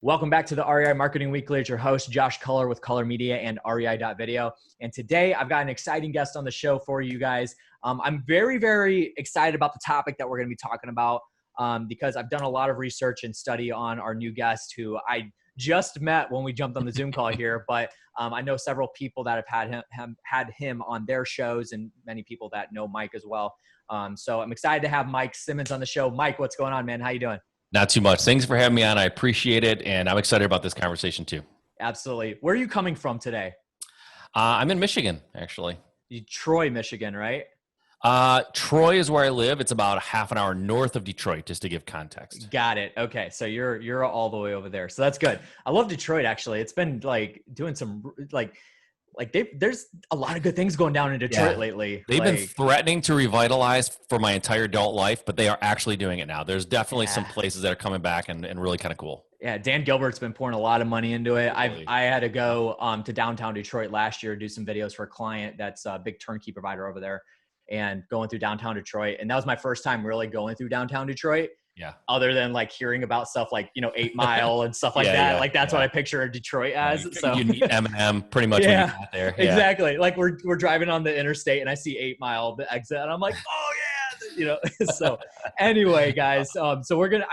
Welcome back to the REI Marketing Weekly. It's your host, Josh Culler with Culler Media and REI.video. And today I've got an exciting guest on the show for you guys. I'm very, very excited about the topic that we're going to be talking about because I've done a lot of research and study on our new guest who I just met when we jumped on the Zoom call here. But I know several people that have had him on their shows and many people that know Mike as well. So I'm excited to have Mike Simmons on the show. Mike, what's going on, man? How you doing? Not too much. Thanks for having me on. I appreciate it. And I'm excited about this conversation too. Absolutely. Where are you coming from today? I'm in Michigan, actually. Troy, Michigan, right? Troy is where I live. It's about a half an hour north of Detroit, just to give context. Got it. Okay. So you're all the way over there. So that's good. I love Detroit, actually. It's been like doing some there's a lot of good things going down in Detroit lately. They've been threatening to revitalize for my entire adult life, but they are actually doing it now. There's definitely some places that are coming back and really kind of cool. Yeah, Dan Gilbert's been pouring a lot of money into it. I had to go to downtown Detroit last year, do some videos for a client that's a big turnkey provider over there, and going through downtown Detroit. And that was my first time really going through downtown Detroit. Yeah. Other than like hearing about stuff like, 8 Mile and stuff like that. That's what I picture Detroit as. So you need M&M pretty much when you got there. Yeah. Exactly. Like we're driving on the interstate and I see 8 Mile, the exit, and I'm like, oh yeah. So anyway, guys, I'm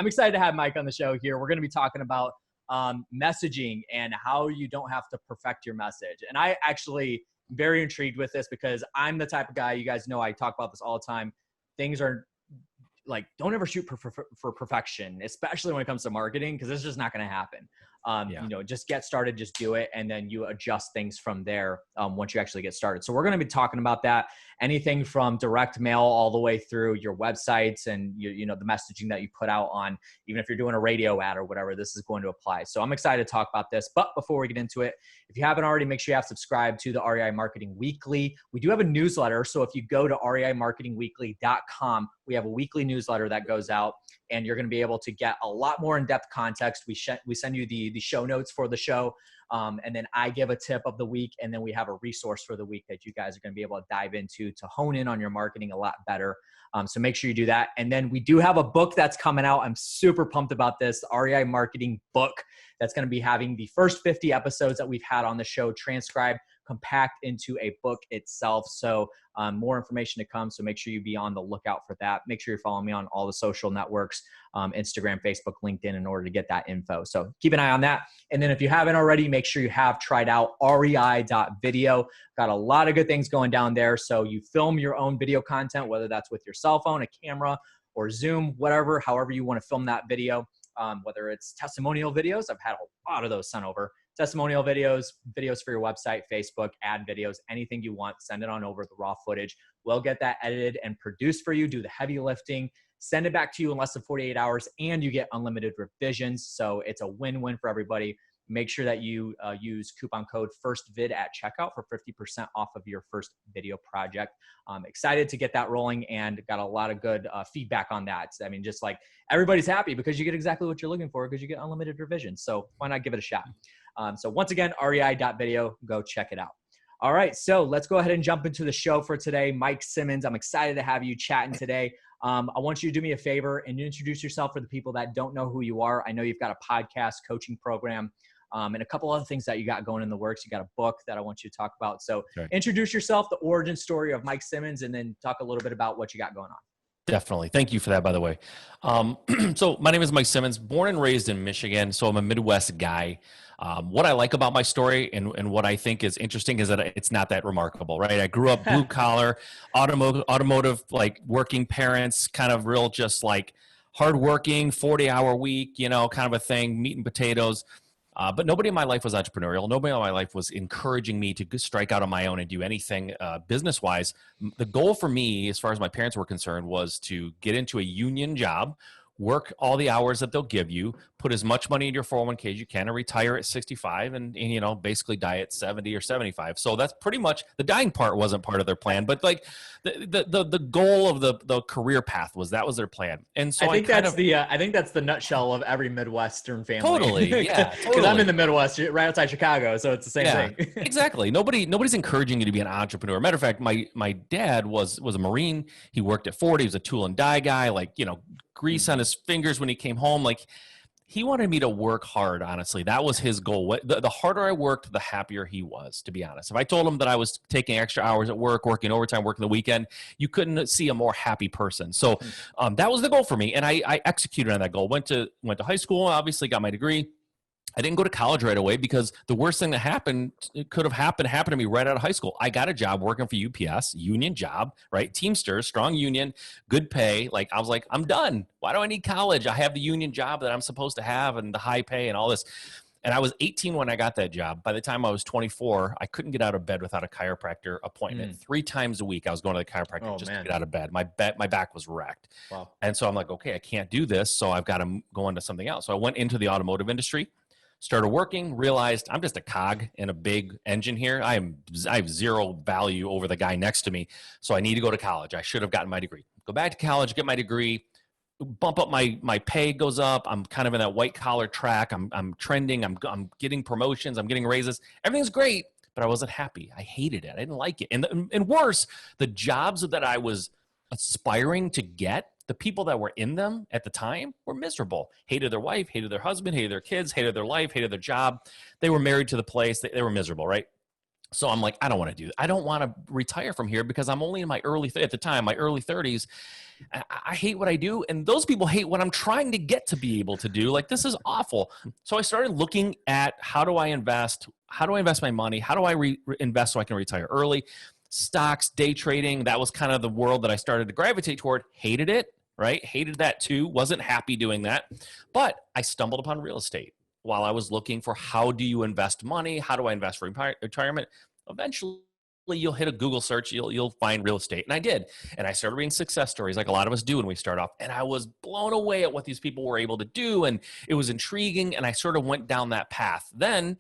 excited to have Mike on the show here. We're going to be talking about messaging and how you don't have to perfect your message. And I actually very intrigued with this because I'm the type of guy, you guys know, I talk about this all the time. Things are like, don't ever shoot for perfection, especially when it comes to marketing, because it's just not going to happen. Just get started, just do it. And then you adjust things from there once you actually get started. So we're going to be talking about that. Anything from direct mail all the way through your websites and the messaging that you put out on, even if you're doing a radio ad or whatever, this is going to apply. So I'm excited to talk about this. But before we get into it, if you haven't already, make sure you have subscribed to the REI Marketing Weekly. We do have a newsletter. So if you go to reimarketingweekly.com, we have a weekly newsletter that goes out, and you're going to be able to get a lot more in-depth context. We send you the show notes for the show. And then I give a tip of the week, and then we have a resource for the week that you guys are going to be able to dive into to hone in on your marketing a lot better. So make sure you do that. And then we do have a book that's coming out. I'm super pumped about this, the REI Marketing book that's going to be having the first 50 episodes that we've had on the show transcribed, compact into a book itself. So more information to come. So make sure you be on the lookout for that. Make sure you're following me on all the social networks, Instagram, Facebook, LinkedIn, in order to get that info. So keep an eye on that. And then if you haven't already, make sure you have tried out rei.video. Got a lot of good things going down there. So you film your own video content, whether that's with your cell phone, a camera, or Zoom, whatever, however you want to film that video, whether it's testimonial videos. I've had a lot of those sent over. Testimonial videos for your website, Facebook, ad videos, anything you want, send it on over, the raw footage. We'll get that edited and produced for you, do the heavy lifting, send it back to you in less than 48 hours, and you get unlimited revisions. So it's a win-win for everybody. Make sure that you use coupon code FIRSTVID at checkout for 50% off of your first video project. I'm excited to get that rolling and got a lot of good feedback on that. I mean, just like everybody's happy because you get exactly what you're looking for because you get unlimited revisions. So why not give it a shot? So once again, rei.video, go check it out. All right, so let's go ahead and jump into the show for today. Mike Simmons, I'm excited to have you chatting today. I want you to do me a favor and introduce yourself for the people that don't know who you are. I know you've got a podcast coaching program and a couple other things that you got going in the works. You got a book that I want you to talk about. So Introduce yourself, the origin story of Mike Simmons, and then talk a little bit about what you got going on. Definitely. Thank you for that, by the way. So my name is Mike Simmons, born and raised in Michigan. So I'm a Midwest guy. What I like about my story and what I think is interesting is that it's not that remarkable, right? I grew up blue collar, automotive, like working parents, kind of real, just like hardworking, 40-hour week, kind of a thing, meat and potatoes. But nobody in my life was entrepreneurial. Nobody in my life was encouraging me to strike out on my own and do anything business-wise. The goal for me, as far as my parents were concerned, was to get into a union job, work all the hours that they'll give you, put as much money in your 401k as you can, and retire at 65 and basically die at 70 or 75. So that's pretty much, the dying part wasn't part of their plan, but like the goal of the career path was their plan. And so I think that's the nutshell of every Midwestern family. Totally. Yeah. Because I'm in the Midwest, right outside Chicago. So it's the same thing. Exactly. Nobody's encouraging you to be an entrepreneur. Matter of fact, my dad was a Marine. He worked at Ford. He was a tool and die guy, grease on his fingers when he came home. Like, He wanted me to work hard, honestly. That was his goal. The harder I worked, the happier he was, to be honest. If I told him that I was taking extra hours at work, working overtime, working the weekend, you couldn't see a more happy person. So that was the goal for me, and I executed on that goal. Went to high school, obviously got my degree. I didn't go to college right away because the worst thing that happened, it could have happened to me right out of high school. I got a job working for UPS, union job, right? Teamsters, strong union, good pay. Like, I was like, I'm done. Why do I need college? I have the union job that I'm supposed to have and the high pay and all this. And I was 18 when I got that job. By the time I was 24, I couldn't get out of bed without a chiropractor appointment. 3 times a week, I was going to the chiropractor to get out of bed. My back was wrecked. Wow. And so I'm like, okay, I can't do this. So I've got to go into something else. So I went into the automotive industry. Started working, realized I'm just a cog in a big engine here. I have zero value over the guy next to me. So I need to go to college. I should have gotten my degree. Go back to college, get my degree, bump up my pay goes up. I'm kind of in that white collar track. I'm trending. I'm getting promotions. I'm getting raises. Everything's great, but I wasn't happy. I hated it. I didn't like it. And worse, the jobs that I was aspiring to get, the people that were in them at the time were miserable. Hated their wife, hated their husband, hated their kids, hated their life, hated their job. They were married to the place. They were miserable, right? So I'm like, I don't want to do that. I don't want to retire from here because I'm only in my at the time, my early 30s. I hate what I do. And those people hate what I'm trying to get to be able to do. Like, this is awful. So I started looking at how do I invest? How do I invest my money? How do I invest so I can retire early? Stocks, day trading, that was kind of the world that I started to gravitate toward. Hated it. Right? Hated that too. Wasn't happy doing that. But I stumbled upon real estate while I was looking for how do you invest money? How do I invest for retirement? Eventually, you'll hit a Google search. You'll find real estate. And I did. And I started reading success stories like a lot of us do when we start off. And I was blown away at what these people were able to do. And it was intriguing. And I sort of went down that path. Then,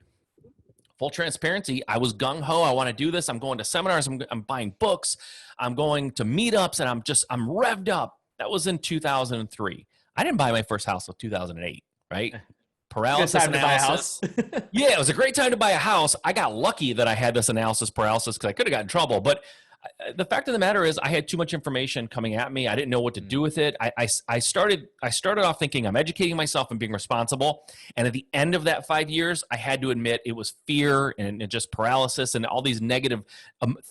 full transparency, I was gung-ho. I want to do this. I'm going to seminars. I'm buying books. I'm going to meetups. And I'm revved up. That was in 2003. I didn't buy my first house until 2008, right? Paralysis analysis. Yeah, it was a great time to buy a house. I got lucky that I had this analysis paralysis because I could have got in trouble. But the fact of the matter is I had too much information coming at me. I didn't know what to do with it. I started off thinking I'm educating myself and being responsible. And at the end of that 5 years, I had to admit it was fear and just paralysis and all these negative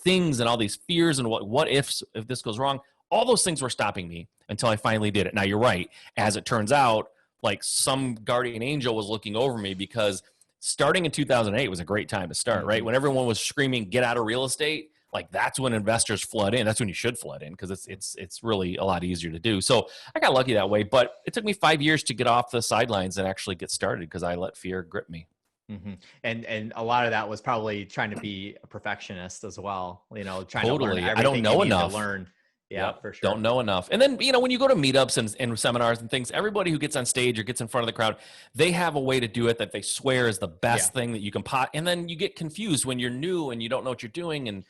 things and all these fears and what ifs if this goes wrong. All those things were stopping me until I finally did it. Now, you're right. As it turns out, like, some guardian angel was looking over me because starting in 2008 was a great time to start, right? When everyone was screaming, get out of real estate, like, that's when investors flood in. That's when you should flood in because it's really a lot easier to do. So I got lucky that way, but it took me 5 years to get off the sidelines and actually get started because I let fear grip me. Mm-hmm. And a lot of that was probably trying to be a perfectionist as well, trying to learn everything I don't know enough. To learn. Yeah, Yep, for sure. Don't know enough. And then, when you go to meetups and seminars and things, everybody who gets on stage or gets in front of the crowd, they have a way to do it that they swear is the best thing that you can and then you get confused when you're new and you don't know what you're doing. And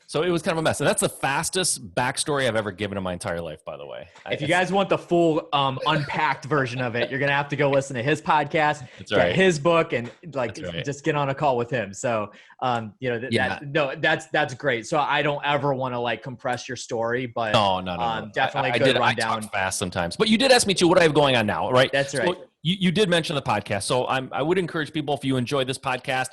so it was kind of a mess. And that's the fastest backstory I've ever given in my entire life, by the way. If you guys want the full unpacked version of it, you're going to have to go listen to his podcast, get his book, and just get on a call with him. So, that's great. So I don't ever want to compress your story, but no. Definitely I good rundown. I talk fast sometimes, but you did ask me too, what I have going on now, right? That's right. So you did mention the podcast. So I would encourage people, if you enjoy this podcast,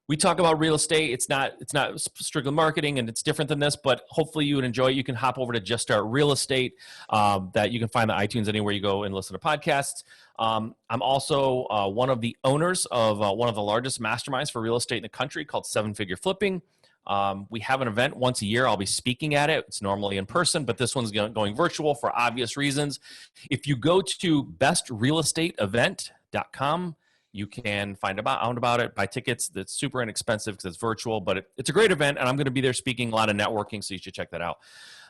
we talk about real estate. It's not strictly marketing, and it's different than this, but hopefully you would enjoy it. You can hop over to Just Start Real Estate, that you can find the iTunes anywhere you go and listen to podcasts. I'm also one of the owners of one of the largest masterminds for real estate in the country called 7 Figure Flipping. We have an event once a year. I'll be speaking at it. It's normally in person, but this one's going virtual for obvious reasons. If you go to bestrealestateevent.com, you can find out about it, buy tickets. That's super inexpensive because it's virtual, but it's a great event, and I'm going to be there speaking, a lot of networking, so you should check that out.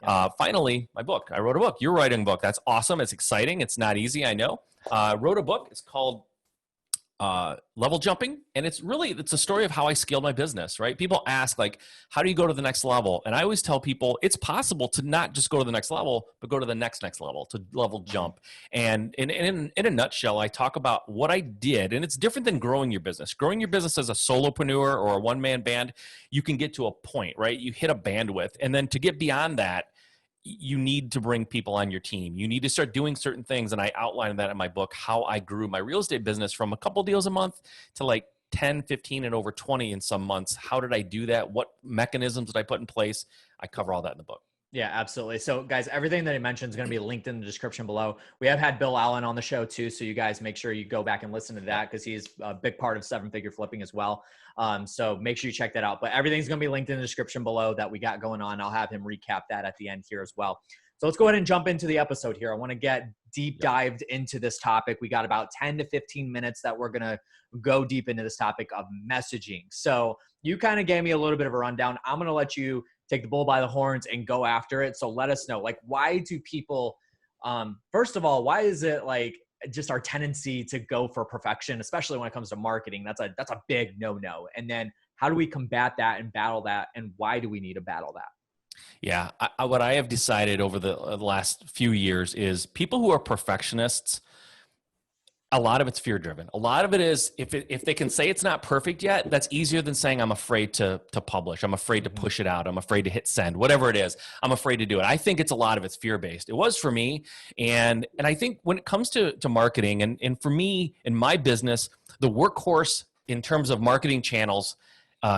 Yeah. Finally, my book. I wrote a book. You're writing a book. That's awesome. It's exciting. It's not easy, I know. Wrote a book. It's called Level Jumping, and it's a story of how I scaled my business, right? People ask, how do you go to the next level? And I always tell people it's possible to not just go to the next level, but go to the next level, to level jump. And in a nutshell, I talk about what I did, and it's different than growing your business. Growing your business as a solopreneur or a one-man band, you can get to a point, right? You hit a bandwidth, and then to get beyond that, you need to bring people on your team. You need to start doing certain things. And I outlined that in my book, how I grew my real estate business from a couple deals a month to like 10, 15, and over 20 in some months. How did I do that? What mechanisms did I put in place? I cover all that in the book. Yeah, absolutely. So guys, everything that he mentioned is going to be linked in the description below. We have had Bill Allen on the show too. So you guys make sure you go back and listen to that because he's a big part of 7-figure flipping as well. So make sure you check that out, but everything's going to be linked in the description below that we got going on. I'll have him recap that at the end here as well. So let's go ahead and jump into the episode here. I want to get deep dived into this topic. We got about 10 to 15 minutes that we're going to go deep into this topic of messaging. So you kind of gave me a little bit of a rundown. I'm going to let you take the bull by the horns and go after it. So let us know, like, why do people, first of all, why is it like just our tendency to go for perfection, especially when it comes to marketing? That's a big no-no. And then how do we combat that and battle that? And why do we need to battle that? Yeah. What I have decided over the last few years is people who are perfectionists, a lot of it's fear driven. A lot of it is if they can say it's not perfect yet, that's easier than saying I'm afraid to publish. I'm afraid to push it out. I'm afraid to hit send, whatever it is. I'm afraid to do it. I think it's a lot of it's fear based. It was for me. And I think when it comes to marketing and for me in my business, the workhorse in terms of marketing channels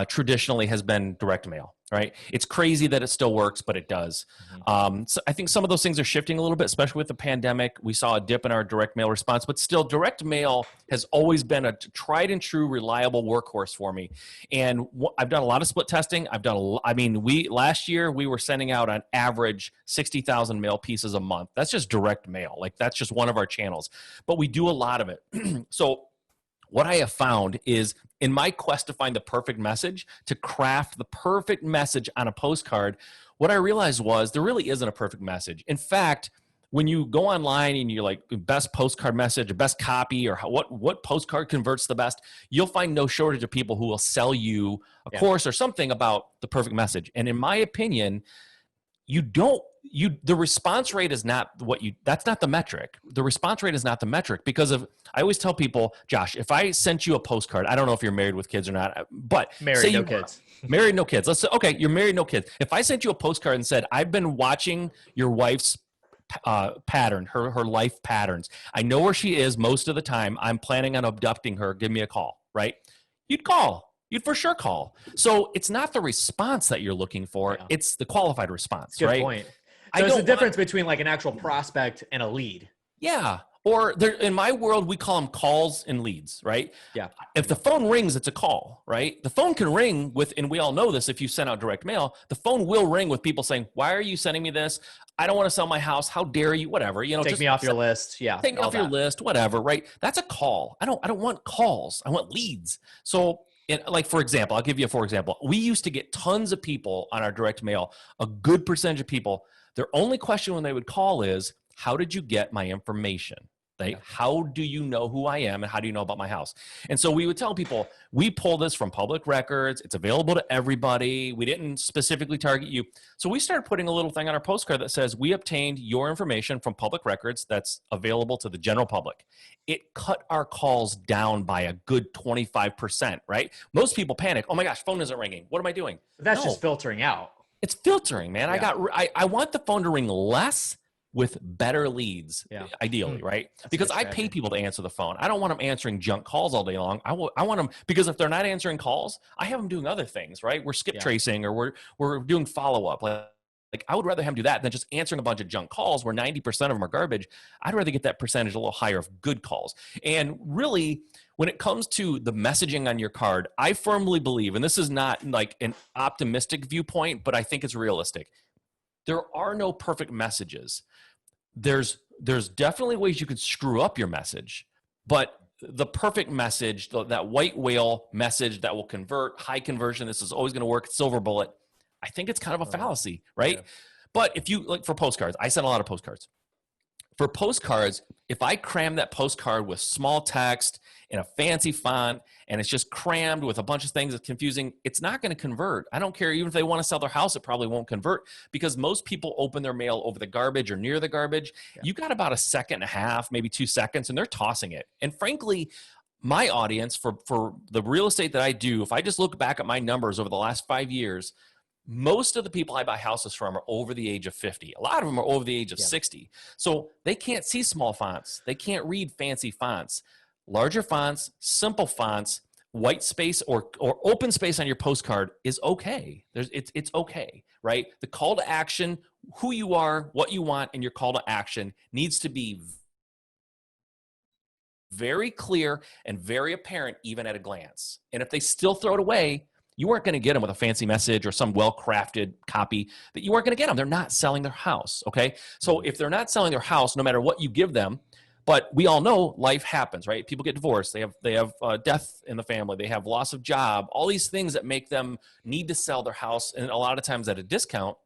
traditionally has been direct mail. Right? It's crazy that it still works, but it does. So I think some of those things are shifting a little bit, especially with the pandemic. We saw a dip in our direct mail response, but still direct mail has always been a tried and true, reliable workhorse for me. And I've done a lot of split testing. Last year we were sending out on average 60,000 mail pieces a month. That's just direct mail. Like that's just one of our channels, but we do a lot of it. So what I have found is in my quest to find the perfect message, to craft the perfect message on a postcard, what I realized was there really isn't a perfect message. In fact, when you go online and you're like best postcard message or best copy or what postcard converts the best, you'll find no shortage of people who will sell you a course or something about the perfect message. And in my opinion, the response rate is not that's not the metric. The response rate is not the metric because I always tell people, Josh, if I sent you a postcard, I don't know if you're married with kids or not, but married, no kids. Married, no kids. Let's say, okay, you're married, no kids. If I sent you a postcard and said, I've been watching your wife's pattern, her life patterns. I know where she is most of the time. I'm planning on abducting her. Give me a call, right? You'd call. You'd for sure call. So it's not the response that you're looking for. Yeah. It's the qualified response, Good right? Point. So it's the difference between like an actual prospect and a lead. Yeah. Or in my world, we call them calls and leads, right? Yeah. If the phone rings, it's a call, right? The phone can ring and we all know this if you send out direct mail, the phone will ring with people saying, why are you sending me this? I don't want to sell my house. How dare you? Whatever. Take me off your list. Yeah. Take me off your list, whatever, right? That's a call. I don't want calls. I want leads. So like, for example, I'll give you for example. We used to get tons of people on our direct mail, a good percentage of people. Their only question when they would call is, how did you get my information? Right? How do you know who I am and how do you know about my house? And so we would tell people, we pull this from public records. It's available to everybody. We didn't specifically target you. So we started putting a little thing on our postcard that says, we obtained your information from public records that's available to the general public. It cut our calls down by a good 25%, right? Most people panic. Oh my gosh, phone isn't ringing. What am I doing? But that's just filtering out. It's filtering, man. Yeah. I want the phone to ring less with better leads, ideally, right? That's because I pay people to answer the phone. I don't want them answering junk calls all day long. I want them, because if they're not answering calls, I have them doing other things, right? We're skip tracing or we're doing follow-up. Like I would rather have them do that than just answering a bunch of junk calls where 90% of them are garbage. I'd rather get that percentage a little higher of good calls. And really, when it comes to the messaging on your card, I firmly believe, and this is not like an optimistic viewpoint, but I think it's realistic. There are no perfect messages. There's definitely ways you could screw up your message, but the perfect message, that white whale message that will convert, high conversion, this is always going to work, silver bullet, I think it's kind of a fallacy, right? Yeah. But if you, like for postcards, I send a lot of postcards. For postcards, if I cram that postcard with small text in a fancy font and it's just crammed with a bunch of things that's confusing, it's not going to convert. I don't care. Even if they want to sell their house, it probably won't convert because most people open their mail over the garbage or near the garbage. Yeah. You got about a second and a half, maybe 2 seconds, and they're tossing it. And frankly, my audience for the real estate that I do, if I just look back at my numbers over the last 5 years, most of the people I buy houses from are over the age of 50. A lot of them are over the age of 60. So they can't see small fonts. They can't read fancy fonts. Larger fonts, simple fonts, white space or open space on your postcard is okay. It's okay, right? The call to action, who you are, what you want, and your call to action needs to be very clear and very apparent even at a glance. And if they still throw it away, you weren't going to get them with a fancy message or some well-crafted copy that you weren't going to get them. They're not selling their house, okay? So if they're not selling their house, no matter what you give them, but we all know life happens, right? People get divorced. They have death in the family. They have loss of job, all these things that make them need to sell their house, and a lot of times at a discount.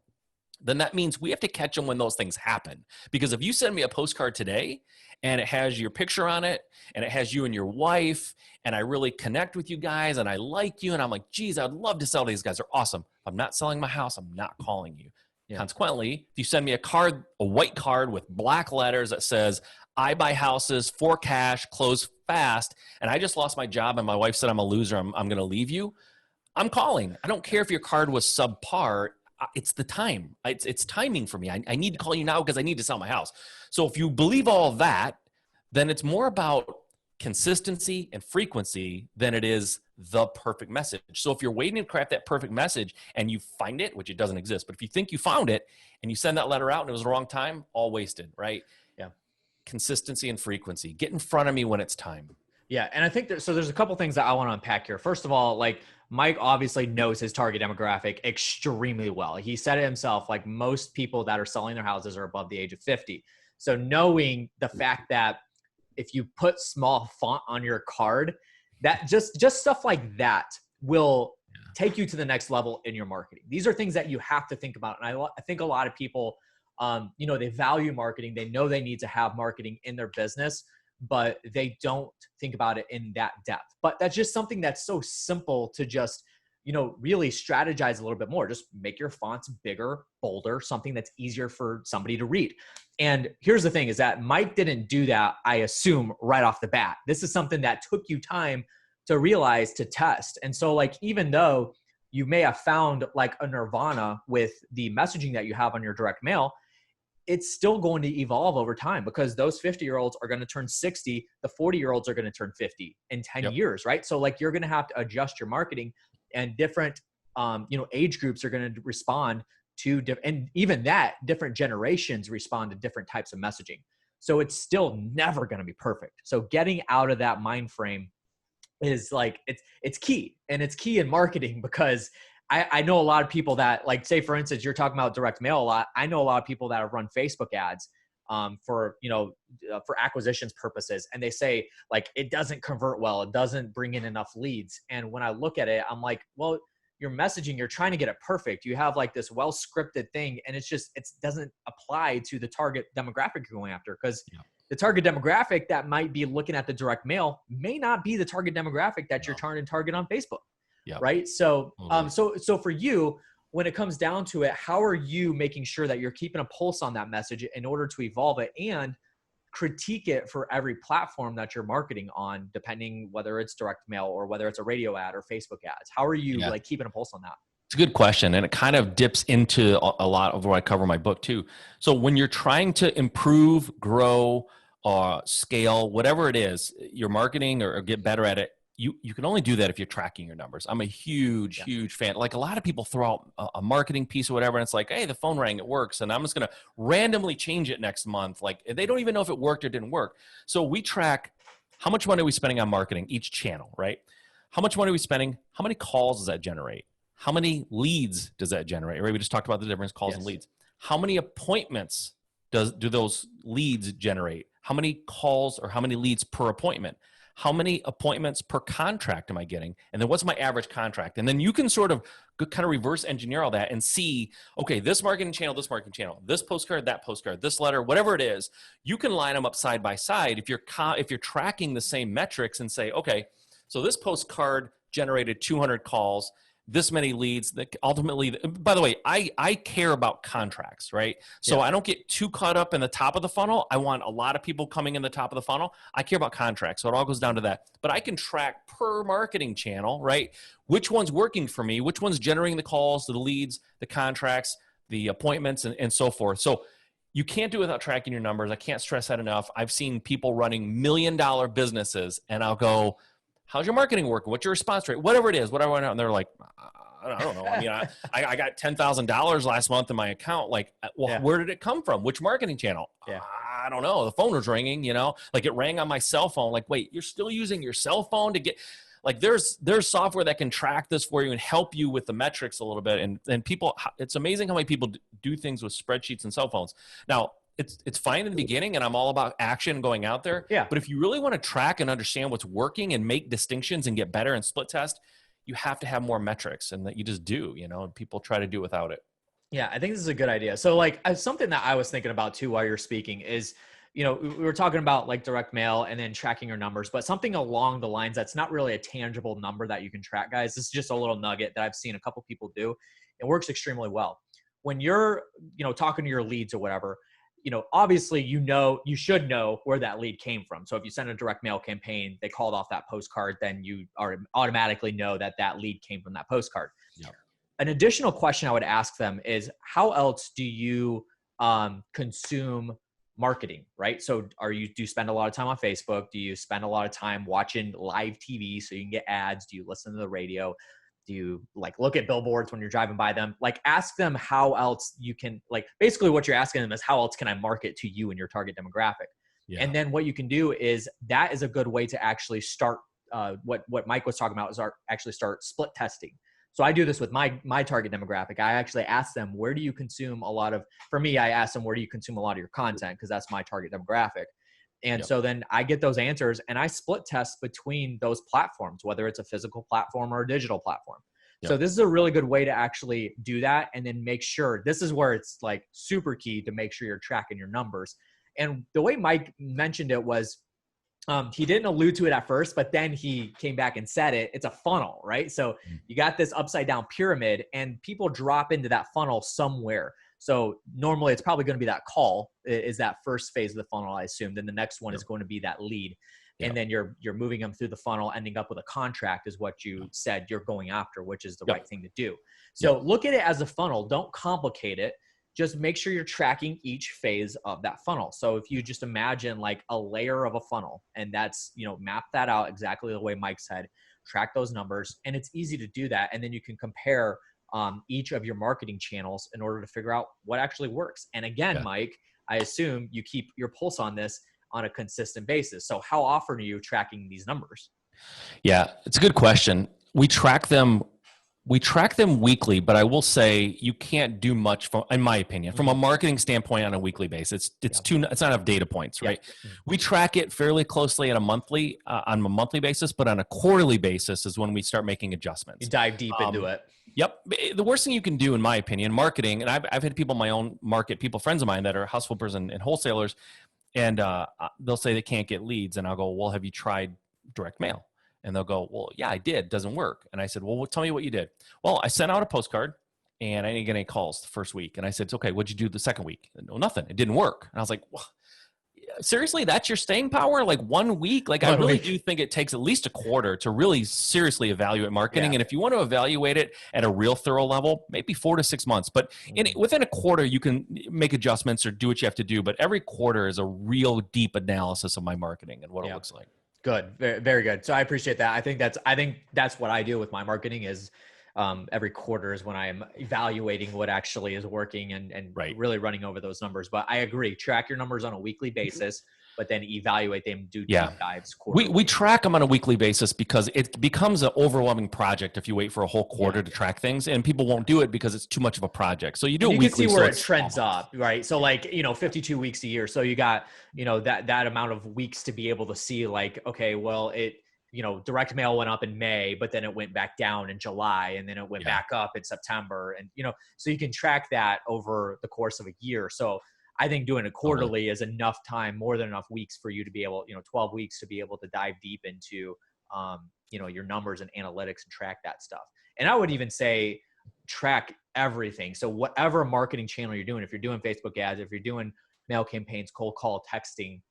Then that means we have to catch them when those things happen. Because if you send me a postcard today and it has your picture on it and it has you and your wife and I really connect with you guys and I like you and I'm like, geez, I'd love to sell these guys. They're awesome. If I'm not selling my house, I'm not calling you. Yeah. Consequently, if you send me a card, a white card with black letters that says, I buy houses for cash, close fast, and I just lost my job and my wife said I'm a loser, I'm going to leave you, I'm calling. I don't care if your card was subpar. It's the time. It's timing for me. I need to call you now because I need to sell my house. So if you believe all that, then it's more about consistency and frequency than it is the perfect message. So if you're waiting to craft that perfect message and you find it, which it doesn't exist, but if you think you found it and you send that letter out and it was the wrong time, all wasted, right? Yeah. Consistency and frequency. Get in front of me when it's time. Yeah. And I think there's a couple things that I want to unpack here. First of all, like, Mike obviously knows his target demographic extremely well. He said it himself, like most people that are selling their houses are above the age of 50. So knowing the fact that if you put small font on your card, that just stuff like that will take you to the next level in your marketing. These are things that you have to think about. And I think a lot of people, they value marketing. They know they need to have marketing in their business, but they don't think about it in that depth. But that's just something that's so simple to just, really strategize a little bit more. Just make your fonts bigger, bolder, something that's easier for somebody to read. And here's the thing is that Mike didn't do that, I assume, right off the bat. This is something that took you time to realize, to test. And so like, even though you may have found like a nirvana with the messaging that you have on your direct mail, it's still going to evolve over time because those 50-year-olds are going to turn 60. The 40-year-olds are going to turn 50 in 10 years, right? So like you're going to have to adjust your marketing and different, age groups are going to respond to, and even that different generations respond to different types of messaging. So it's still never going to be perfect. So getting out of that mind frame is like, it's key, and it's key in marketing because I know a lot of people that, like, say for instance, you're talking about direct mail a lot. I know a lot of people that have run Facebook ads for acquisitions purposes. And they say like, it doesn't convert well. It doesn't bring in enough leads. And when I look at it, I'm like, well, your messaging, you're trying to get it perfect. You have like this well-scripted thing and it doesn't apply to the target demographic you're going after. Because the target demographic that might be looking at the direct mail may not be the target demographic that you're trying to target on Facebook. Yeah. Right. So, so for you, when it comes down to it, how are you making sure that you're keeping a pulse on that message in order to evolve it and critique it for every platform that you're marketing on, depending whether it's direct mail or whether it's a radio ad or Facebook ads? How are you like keeping a pulse on that? It's a good question. And it kind of dips into a lot of what I cover in my book too. So when you're trying to improve, grow, scale, whatever it is, your marketing or get better at it, you can only do that if you're tracking your numbers. I'm a huge fan. Like a lot of people throw out a marketing piece or whatever, and it's like, hey, the phone rang, it works, and I'm just going to randomly change it next month. Like they don't even know if it worked or didn't work. So we track how much money are we spending on marketing, each channel, right? How much money are we spending? How many calls does that generate? How many leads does that generate? Right? We just talked about the difference, calls and leads. How many appointments do those leads generate? How many calls or how many leads per appointment? How many appointments per contract am I getting? And then what's my average contract? And then you can sort of kind of reverse engineer all that and see, okay, this marketing channel, this postcard, that postcard, this letter, whatever it is, you can line them up side by side if you're tracking the same metrics and say, okay, so this postcard generated 200 calls. this many leads that ultimately, by the way, I care about contracts, right? So Yeah. I don't get too caught up in the top of the funnel. I want a lot of people coming in the top of the funnel. I care about contracts. So it all goes down to that. But I can track per marketing channel, right? Which one's working for me, which one's generating the calls, the leads, the contracts, the appointments, and so forth. So you can't do it without tracking your numbers. I can't stress that enough. I've seen people running $1 million businesses, and I'll go, how's your marketing working? What's your response rate? Whatever it is, whatever. And they're like, I don't know. I mean, I got $10,000 last month in my account. Like, well, where did it come from? Which marketing channel? Yeah. I don't know. The phone was ringing, like it rang on my cell phone. Like, wait, you're still using your cell phone to get, like, there's software that can track this for you and help you with the metrics a little bit. And people, it's amazing how many people do things with spreadsheets and cell phones. Now, it's fine in the beginning, and I'm all about action going out there. Yeah. But if you really want to track and understand what's working and make distinctions and get better and split test, you have to have more metrics, and that you just do, and people try to do without it. Yeah, I think this is a good idea. So like something that I was thinking about too while you're speaking is, we were talking about like direct mail and then tracking your numbers, but something along the lines that's not really a tangible number that you can track, guys. This is just a little nugget that I've seen a couple people do. It works extremely well. When you're, talking to your leads or whatever, obviously, you should know where that lead came from. So if you send a direct mail campaign, they called off that postcard, then you automatically know that lead came from that postcard. Yep. An additional question I would ask them is, how else do you consume marketing, right? So do you spend a lot of time on Facebook? Do you spend a lot of time watching live TV so you can get ads? Do you listen to the radio? Do you look at billboards when you're driving by them? Ask them how else you can, basically what you're asking them is, how else can I market to you and your target demographic? Yeah. And then what you can do is, that is a good way to actually start what Mike was talking about, is actually start split testing. So I do this with my target demographic. I actually ask them, where do you consume a lot of, for me, I ask them, where do you consume a lot of your content? Because that's my target demographic. And so then I get those answers, and I split test between those platforms, whether it's a physical platform or a digital platform. Yep. So this is a really good way to actually do that. And then make sure, this is where it's super key to make sure you're tracking your numbers. And the way Mike mentioned it was, he didn't allude to it at first, but then he came back and said it. It's a funnel, right? So you got this upside down pyramid, and people drop into that funnel somewhere. So normally it's probably going to be that call is that first phase of the funnel, I assume. Then the next one is going to be that lead. And then you're moving them through the funnel, ending up with a contract is what you said you're going after, which is the right thing to do. So look at it as a funnel. Don't complicate it. Just make sure you're tracking each phase of that funnel. So if you just imagine a layer of a funnel, and that's, map that out exactly the way Mike said, track those numbers, and it's easy to do that. And then you can compare each of your marketing channels in order to figure out what actually works. And again, Mike, I assume you keep your pulse on this on a consistent basis. So how often are you tracking these numbers? Yeah, it's a good question. We track them weekly, but I will say you can't do much in my opinion, from a marketing standpoint on a weekly basis. It's not enough data points, right? We track it fairly closely on a monthly basis, but on a quarterly basis is when we start making adjustments. You dive deep into it. Yep. The worst thing you can do, in my opinion, marketing, and I've had people in my own market, friends of mine that are house flippers and wholesalers, and they'll say they can't get leads. And I'll go, well, have you tried direct mail? And they'll go, well, yeah, I did. Doesn't work. And I said, well, tell me what you did. Well, I sent out a postcard, and I didn't get any calls the first week. And I said, okay, what'd you do the second week? No, nothing. It didn't work. And I was like, well, seriously, that's your staying power? 1 week? I really do think it takes at least a quarter to really seriously evaluate marketing. And if you want to evaluate it at a real thorough level, maybe 4 to 6 months. But within a quarter, you can make adjustments or do what you have to do. But every quarter is a real deep analysis of my marketing and what it looks like. Good. Very, very good. So I appreciate that. I think that's what I do with my marketing is every quarter is when I am evaluating what actually is working and really running over those numbers. But I agree. Track your numbers on a weekly basis, but then evaluate them, do deep dives quarterly. We track them on a weekly basis because it becomes an overwhelming project if you wait for a whole quarter to track things, and people won't do it because it's too much of a project. So you do it weekly. You can see where it trends up, right? So 52 weeks a year. So you got, that amount of weeks to be able to see okay, well, direct mail went up in May, but then it went back down in July, and then it went back up in September. And, so you can track that over the course of a year. So I think doing it quarterly is enough time, more than enough weeks for you to be able, 12 weeks to be able to dive deep into, your numbers and analytics and track that stuff. And I would even say track everything. So whatever marketing channel you're doing, if you're doing Facebook ads, if you're doing mail campaigns, cold call, texting,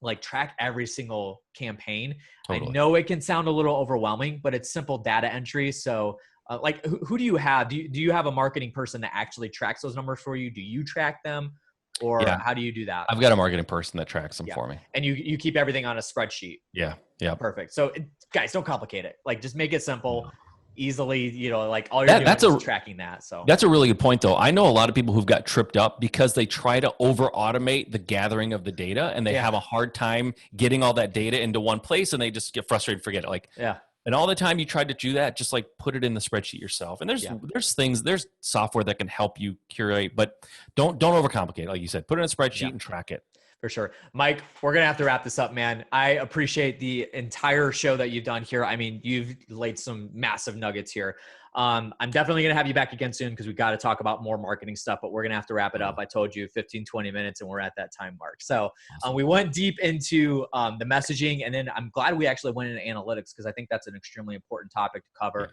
like track every single campaign. Totally. I know it can sound a little overwhelming, but it's simple data entry. So like who do you have? Do you have a marketing person that actually tracks those numbers for you? Do you track them, or Yeah. how do you do that? I've got a marketing person that tracks them for me. And you keep everything on a spreadsheet. Yeah. Yeah. Perfect. So guys, don't complicate it. Like just make it simple, easily, like all you're doing is tracking that. So that's a really good point though. I know a lot of people who've got tripped up because they try to over automate the gathering of the data, and they have a hard time getting all that data into one place, and they just get frustrated, forget it. Like, and all the time you tried to do that, just like put it in the spreadsheet yourself. And there's software that can help you curate, but don't overcomplicate it. Like you said, put it in a spreadsheet and track it. For sure. Mike, we're going to have to wrap this up, man. I appreciate the entire show that you've done here. I mean, you've laid some massive nuggets here. I'm definitely going to have you back again soon because we got to talk about more marketing stuff, but we're going to have to wrap it up. I told you 15, 20 minutes and we're at that time mark. So we went deep into the messaging, and then I'm glad we actually went into analytics because I think that's an extremely important topic to cover.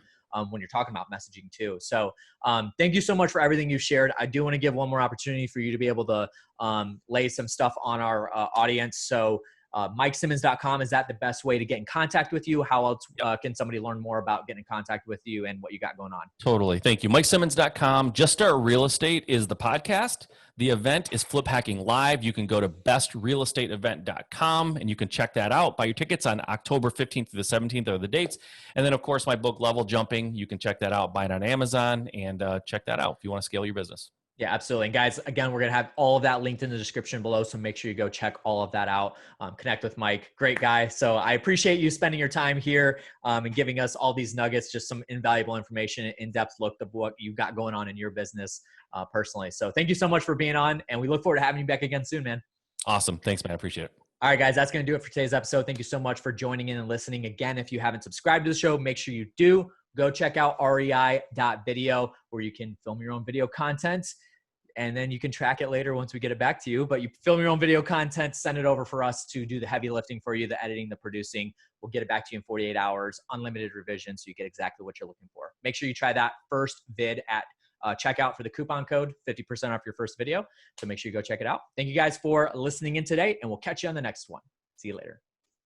When you're talking about messaging too. So thank you so much for everything you shared. I do want to give one more opportunity for you to be able to lay some stuff on our audience. So MikeSimmons.com, is that the best way to get in contact with you? How else can somebody learn more about getting in contact with you and what you got going on? Totally. Thank you. MikeSimmons.com. Just Start Real Estate is the podcast. The event is Flip Hacking Live. You can go to bestrealestateevent.com and you can check that out. Buy your tickets on October 15th through the 17th are the dates. And then, of course, my book, Level Jumping. You can check that out. Buy it on Amazon and check that out if you want to scale your business. Yeah, absolutely. And guys, again, we're going to have all of that linked in the description below. So make sure you go check all of that out. Connect with Mike. Great guy. So I appreciate you spending your time here and giving us all these nuggets, just some invaluable information, in-depth look of what you've got going on in your business personally. So thank you so much for being on, and we look forward to having you back again soon, man. Awesome. Thanks, man. I appreciate it. All right, guys, that's going to do it for today's episode. Thank you so much for joining in and listening. Again, if you haven't subscribed to the show, make sure you do. Go check out rei.video where you can film your own video content. And then you can track it later once we get it back to you. But you film your own video content, send it over for us to do the heavy lifting for you, the editing, the producing. We'll get it back to you in 48 hours, unlimited revision, so you get exactly what you're looking for. Make sure you try that first vid at checkout for the coupon code, 50% off your first video. So make sure you go check it out. Thank you guys for listening in today, and we'll catch you on the next one. See you later.